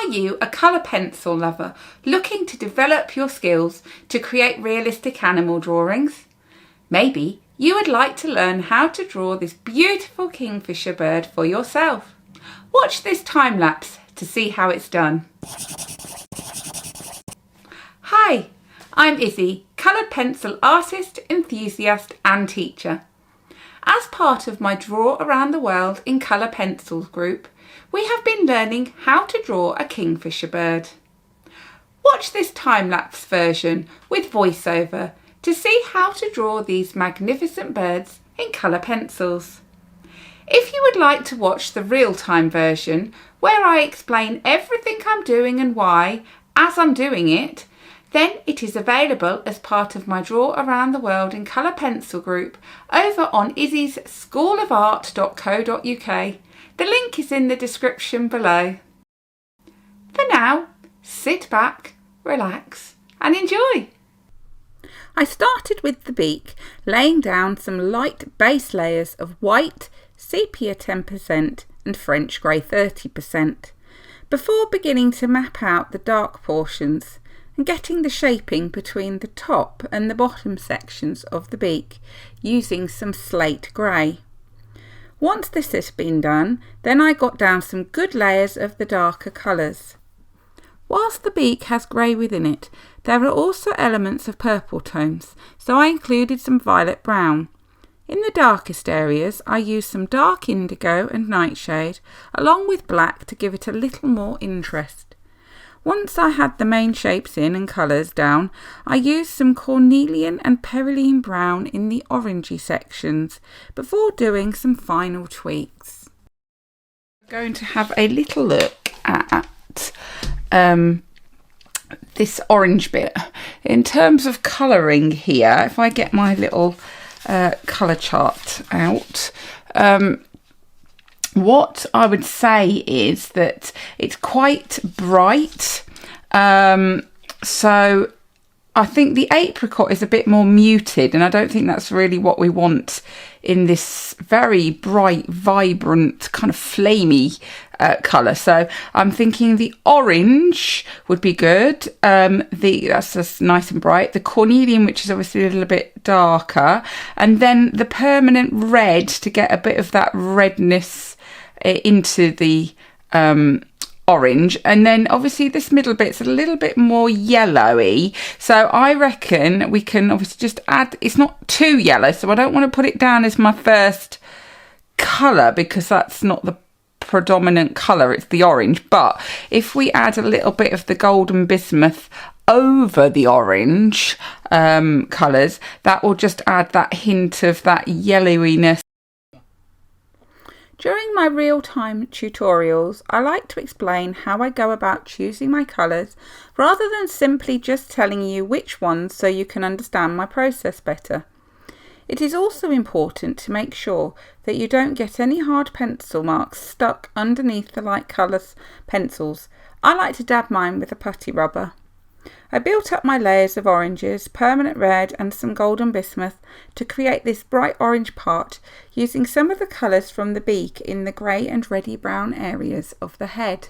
Are you a colour pencil lover looking to develop your skills to create realistic animal drawings? Maybe you would like to learn how to draw this beautiful kingfisher bird for yourself. Watch this time lapse to see how it's done. Hi, I'm Izzy, coloured pencil artist, enthusiast and teacher. As part of my Draw Around the World in Colour Pencils group, we have been learning how to draw a kingfisher bird. Watch this time-lapse version with voiceover to see how to draw these magnificent birds in colour pencils. If you would like to watch the real-time version, where I explain everything I'm doing and why, as I'm doing it, then it is available as part of my Draw Around the World in Colour Pencil group over on Izzy's schoolofart.co.uk. The link is in the description below. For now, sit back, relax and enjoy. I started with the beak, laying down some light base layers of white, sepia 10% and French grey 30%, before beginning to map out the dark portions and getting the shaping between the top and the bottom sections of the beak using some slate grey. Once this has been done, then I got down some good layers of the darker colours. Whilst the beak has grey within it, there are also elements of purple tones, so I included some violet brown. In the darkest areas, I used some dark indigo and nightshade, along with black to give it a little more interest. Once I had the main shapes in and colours down, I used some cornelian and perylene brown in the orangey sections before doing some final tweaks. I'm going to have a little look at this orange bit. In terms of colouring here, if I get my little colour chart out, what I would say is that it's quite bright, so I think the apricot is a bit more muted, and I don't think that's really what we want in this very bright, vibrant, kind of flamey colour. So I'm thinking the orange would be good. That's just nice and bright. The cornelian, which is obviously a little bit darker, and then the permanent red to get a bit of that redness into the orange, and then obviously this middle bit's a little bit more yellowy, so I reckon we can obviously just add, it's not too yellow, so I don't want to put it down as my first colour because that's not the predominant colour, it's the orange. But if we add a little bit of the golden bismuth over the orange colours, that will just add that hint of that yellowiness. During my real-time tutorials, I like to explain how I go about choosing my colours rather than simply just telling you which ones so you can understand my process better. It is also important to make sure that you don't get any hard pencil marks stuck underneath the light colours pencils. I like to dab mine with a putty rubber. I built up my layers of oranges, permanent red and some golden bismuth to create this bright orange part using some of the colours from the beak in the grey and reddy brown areas of the head.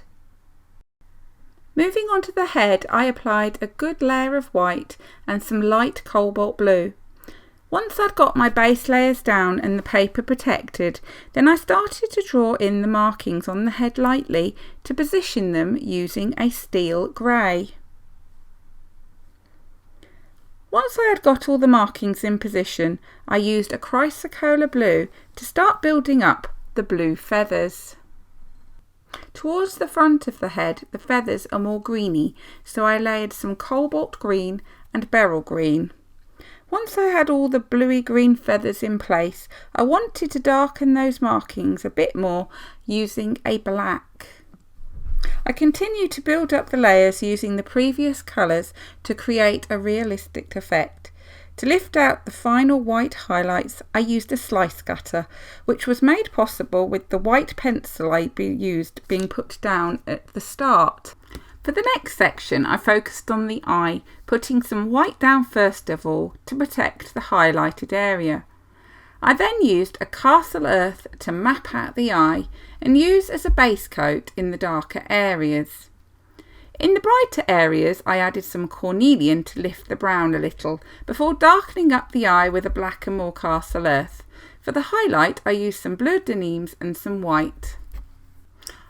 Moving on to the head, I applied a good layer of white and some light cobalt blue. Once I'd got my base layers down and the paper protected, then I started to draw in the markings on the head lightly to position them using a steel grey. Once I had got all the markings in position, I used a chrysocolla blue to start building up the blue feathers. Towards the front of the head, the feathers are more greeny, so I layered some cobalt green and beryl green. Once I had all the bluey green feathers in place, I wanted to darken those markings a bit more using a black. I continued to build up the layers using the previous colours to create a realistic effect. To lift out the final white highlights, I used a slice cutter, which was made possible with the white pencil I used being put down at the start. For the next section, I focused on the eye, putting some white down first of all to protect the highlighted area. I then used a castle earth to map out the eye and use as a base coat in the darker areas. In the brighter areas, I added some cornelian to lift the brown a little, before darkening up the eye with a black and more castle earth. For the highlight, I used some bleu de Nîmes and some white.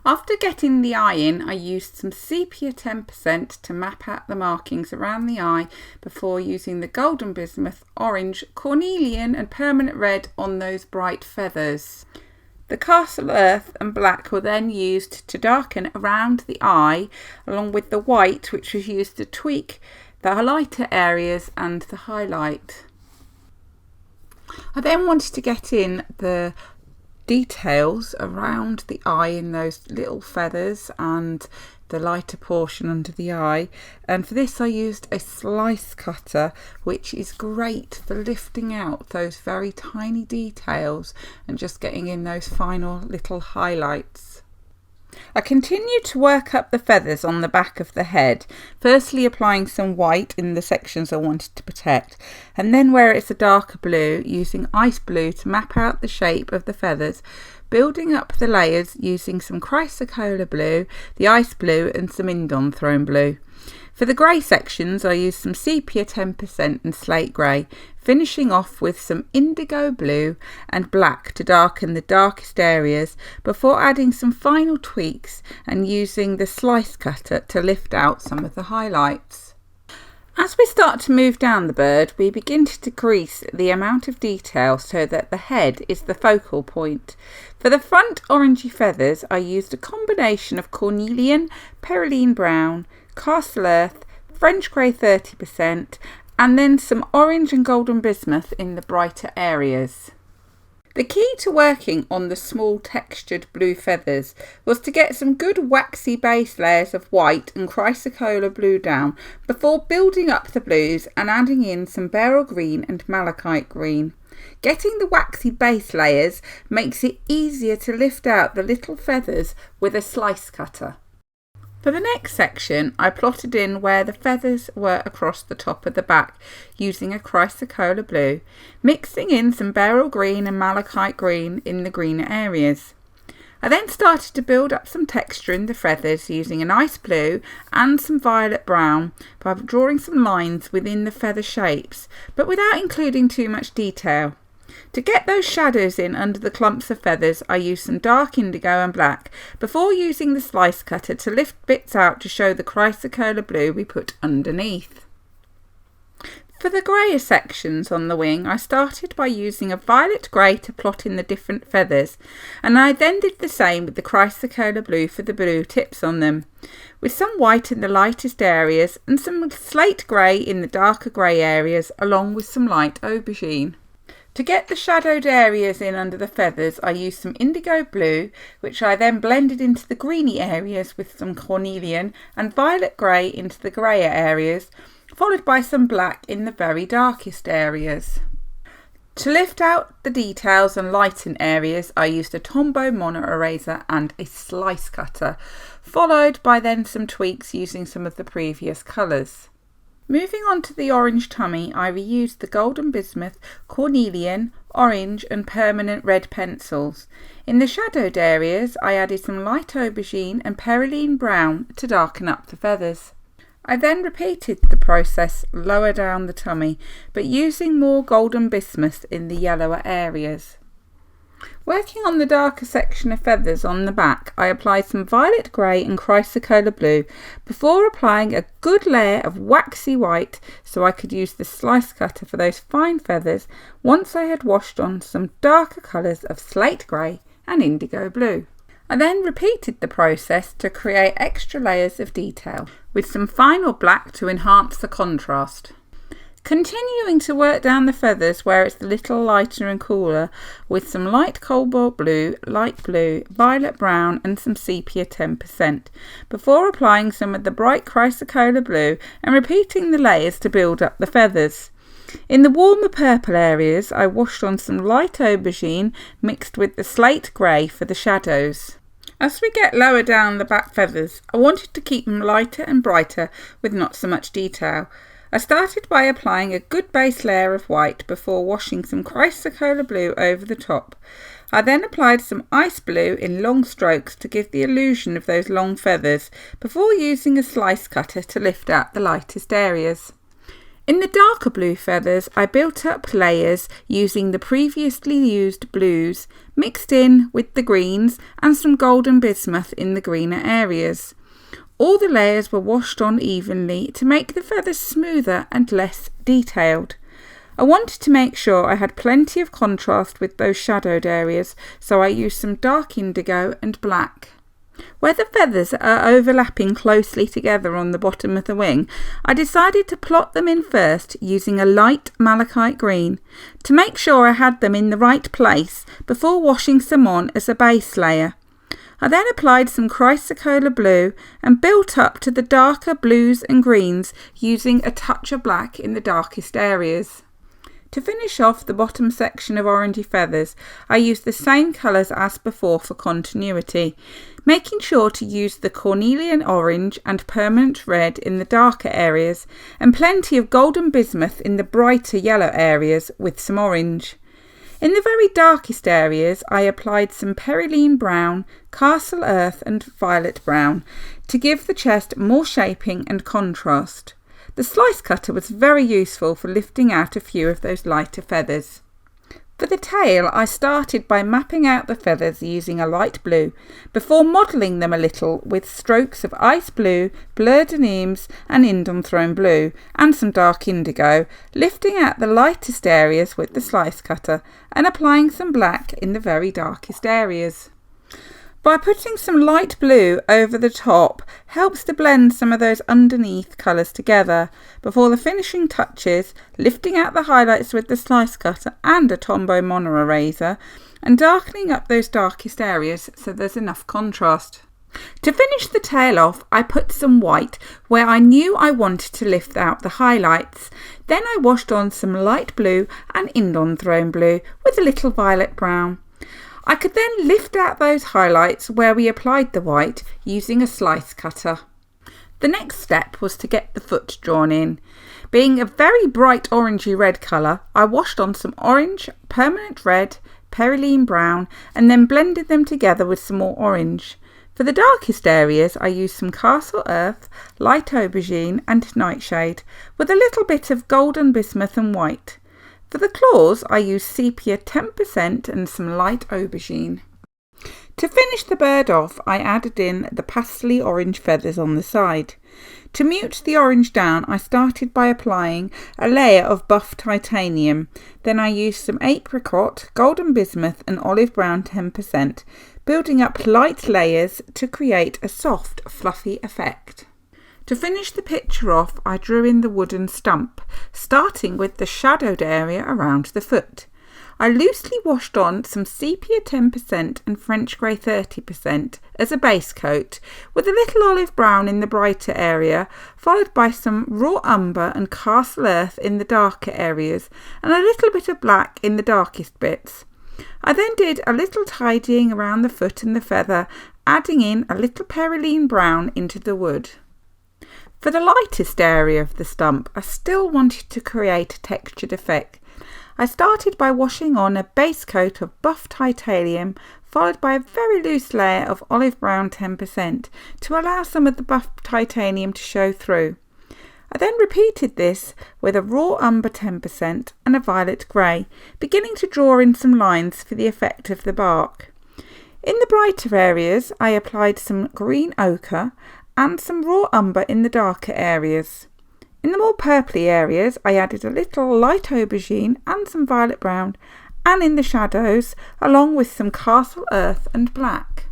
After getting the eye in, I used some sepia 10% to map out the markings around the eye before using the golden bismuth, orange, cornelian and permanent red on those bright feathers. The castle earth and black were then used to darken around the eye, along with the white, which was used to tweak the lighter areas and the highlight. I then wanted to get in the details around the eye in those little feathers and the lighter portion under the eye, and for this I used a slice cutter, which is great for lifting out those very tiny details and just getting in those final little highlights. I continued to work up the feathers on the back of the head, firstly applying some white in the sections I wanted to protect, and then where it's a darker blue, using ice blue to map out the shape of the feathers, building up the layers using some chrysocolla blue, the ice blue and some indanthrone blue. For the grey sections I used some sepia 10% and slate grey, finishing off with some indigo blue and black to darken the darkest areas before adding some final tweaks and using the slice cutter to lift out some of the highlights. As we start to move down the bird, we begin to decrease the amount of detail so that the head is the focal point. For the front orangey feathers I used a combination of cornelian, perylene brown, castle earth, French grey 30% and then some orange and golden bismuth in the brighter areas. The key to working on the small textured blue feathers was to get some good waxy base layers of white and chrysocolla blue down before building up the blues and adding in some beryl green and malachite green. Getting the waxy base layers makes it easier to lift out the little feathers with a slice cutter. For the next section, I plotted in where the feathers were across the top of the back using a chrysocolla blue, mixing in some beryl green and malachite green in the greener areas. I then started to build up some texture in the feathers using an ice blue and some violet brown by drawing some lines within the feather shapes, but without including too much detail. To get those shadows in under the clumps of feathers, I used some dark indigo and black before using the slice cutter to lift bits out to show the chrysocolla blue we put underneath. For the greyer sections on the wing, I started by using a violet grey to plot in the different feathers, and I then did the same with the chrysocolla blue for the blue tips on them, with some white in the lightest areas and some slate grey in the darker grey areas, along with some light aubergine. To get the shadowed areas in under the feathers, I used some indigo blue, which I then blended into the greeny areas with some cornelian and violet grey into the greyer areas, followed by some black in the very darkest areas. To lift out the details and lighten areas, I used a Tombow mono eraser and a slice cutter, followed by then some tweaks using some of the previous colours. Moving on to the orange tummy, I reused the golden bismuth, cornelian, orange and permanent red pencils. In the shadowed areas, I added some light aubergine and perylene brown to darken up the feathers. I then repeated the process lower down the tummy, but using more golden bismuth in the yellower areas. Working on the darker section of feathers on the back, I applied some violet grey and chrysocolla blue before applying a good layer of waxy white so I could use the slice cutter for those fine feathers once I had washed on some darker colours of slate grey and indigo blue. I then repeated the process to create extra layers of detail with some final black to enhance the contrast. Continuing to work down the feathers where it's a little lighter and cooler with some light cobalt blue, light blue, violet brown and some sepia 10% before applying some of the bright chrysocolla blue and repeating the layers to build up the feathers. In the warmer purple areas I washed on some light aubergine mixed with the slate grey for the shadows. As we get lower down the back feathers, I wanted to keep them lighter and brighter with not so much detail. I started by applying a good base layer of white before washing some chrysocolla blue over the top. I then applied some ice blue in long strokes to give the illusion of those long feathers before using a slice cutter to lift out the lightest areas. In the darker blue feathers, I built up layers using the previously used blues, mixed in with the greens and some golden bismuth in the greener areas. All the layers were washed on evenly to make the feathers smoother and less detailed. I wanted to make sure I had plenty of contrast with those shadowed areas, so I used some dark indigo and black. Where the feathers are overlapping closely together on the bottom of the wing, I decided to plot them in first using a light malachite green, to make sure I had them in the right place before washing some on as a base layer. I then applied some chrysocolla blue and built up to the darker blues and greens using a touch of black in the darkest areas. To finish off the bottom section of orangey feathers, I used the same colours as before for continuity, making sure to use the cornelian orange and permanent red in the darker areas and plenty of golden bismuth in the brighter yellow areas with some orange. In the very darkest areas, I applied some perylene brown, castle earth and violet brown to give the chest more shaping and contrast. The slice cutter was very useful for lifting out a few of those lighter feathers. For the tail, I started by mapping out the feathers using a light blue, before modelling them a little with strokes of ice blue, bleu de Nîmes and Indanthrone blue, and some dark indigo, lifting out the lightest areas with the slice cutter, and applying some black in the very darkest areas. By putting some light blue over the top helps to blend some of those underneath colours together before the finishing touches, lifting out the highlights with the slice cutter and a Tombow mono eraser and darkening up those darkest areas so there's enough contrast. To finish the tail off, I put some white where I knew I wanted to lift out the highlights. Then I washed on some light blue and Indanthrone blue with a little violet brown. I could then lift out those highlights where we applied the white using a slice cutter. The next step was to get the foot drawn in. Being a very bright orangey red colour, I washed on some orange, permanent red, perylene brown and then blended them together with some more orange. For the darkest areas, I used some castle earth, light aubergine and nightshade with a little bit of golden bismuth and white. For the claws, I used sepia 10% and some light aubergine. To finish the bird off, I added in the pastely orange feathers on the side. To mute the orange down, I started by applying a layer of buff titanium. Then I used some apricot, golden bismuth and olive brown 10%, building up light layers to create a soft, fluffy effect. To finish the picture off, I drew in the wooden stump, starting with the shadowed area around the foot. I loosely washed on some sepia 10% and French grey 30% as a base coat, with a little olive brown in the brighter area, followed by some raw umber and castle earth in the darker areas, and a little bit of black in the darkest bits. I then did a little tidying around the foot and the feather, adding in a little perylene brown into the wood. For the lightest area of the stump, I still wanted to create a textured effect. I started by washing on a base coat of buff titanium, followed by a very loose layer of olive brown 10% to allow some of the buff titanium to show through. I then repeated this with a raw umber 10% and a violet grey, beginning to draw in some lines for the effect of the bark. In the brighter areas, I applied some green ochre and some raw umber in the darker areas. In the more purply areas, I added a little light aubergine and some violet brown, and in the shadows, along with some castle earth and black.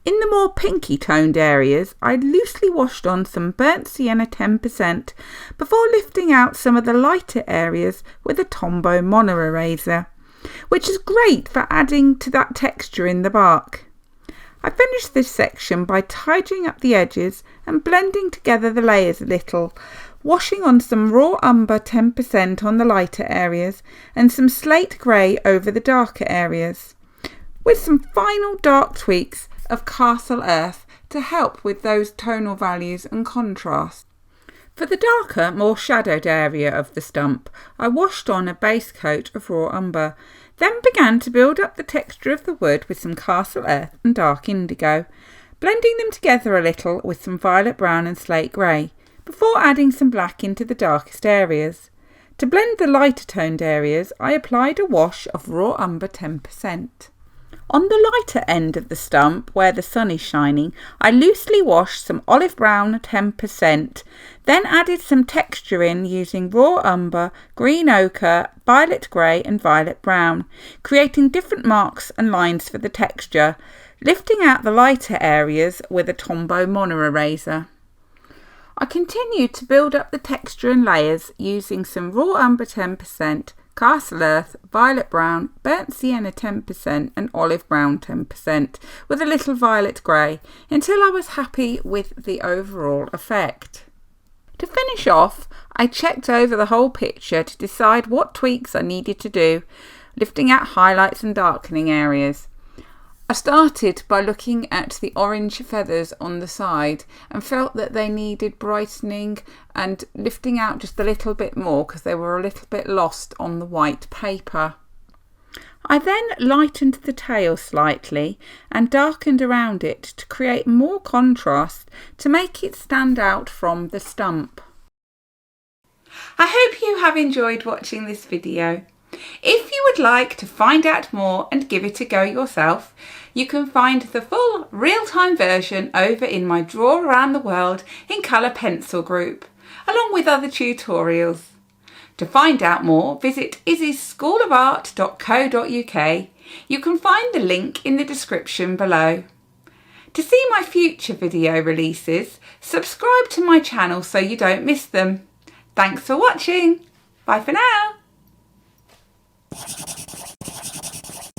In the more pinky toned areas, I loosely washed on some burnt sienna 10% before lifting out some of the lighter areas with a Tombow mono eraser, which is great for adding to that texture in the bark. I finished this section by tidying up the edges and blending together the layers a little, washing on some raw umber 10% on the lighter areas and some slate grey over the darker areas, with some final dark tweaks of castle earth to help with those tonal values and contrast. For the darker, more shadowed area of the stump, I washed on a base coat of raw umber. Then began to build up the texture of the wood with some castle earth and dark indigo, blending them together a little with some violet brown and slate grey, before adding some black into the darkest areas. To blend the lighter toned areas, I applied a wash of raw umber 10%. On the lighter end of the stump, where the sun is shining, I loosely washed some olive brown 10%, then added some texture in using raw umber, green ochre, violet grey and violet brown, creating different marks and lines for the texture, lifting out the lighter areas with a Tombow mono eraser. I continued to build up the texture in layers using some raw umber 10%, castle earth, violet brown, burnt sienna 10% and olive brown 10% with a little violet grey until I was happy with the overall effect. To finish off, I checked over the whole picture to decide what tweaks I needed to do, lifting out highlights and darkening areas. I started by looking at the orange feathers on the side and felt that they needed brightening and lifting out just a little bit more because they were a little bit lost on the white paper. I then lightened the tail slightly and darkened around it to create more contrast to make it stand out from the stump. I hope you have enjoyed watching this video. If you would like to find out more and give it a go yourself, you can find the full real-time version over in my Draw Around the World in Colour Pencil group, along with other tutorials. To find out more, visit izzyschoolofart.co.uk. You can find the link in the description below. To see my future video releases, subscribe to my channel so you don't miss them. Thanks for watching. Bye for now.